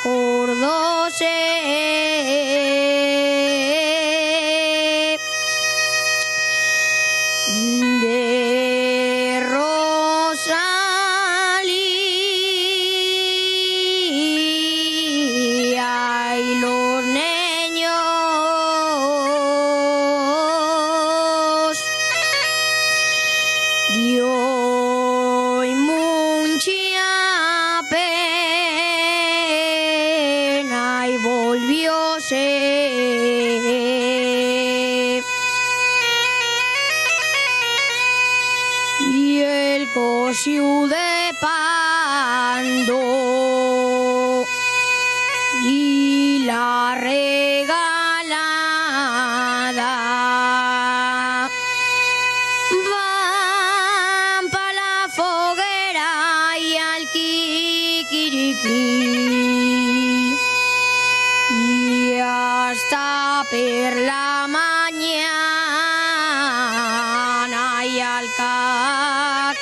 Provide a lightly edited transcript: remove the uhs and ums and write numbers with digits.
acordóse de Rosalía y los niños dio mucha pena y volvióse y el cosiu de Pando y la regalada van pa la foguera y al kikiriki y hasta per la mañana y al cacaraca.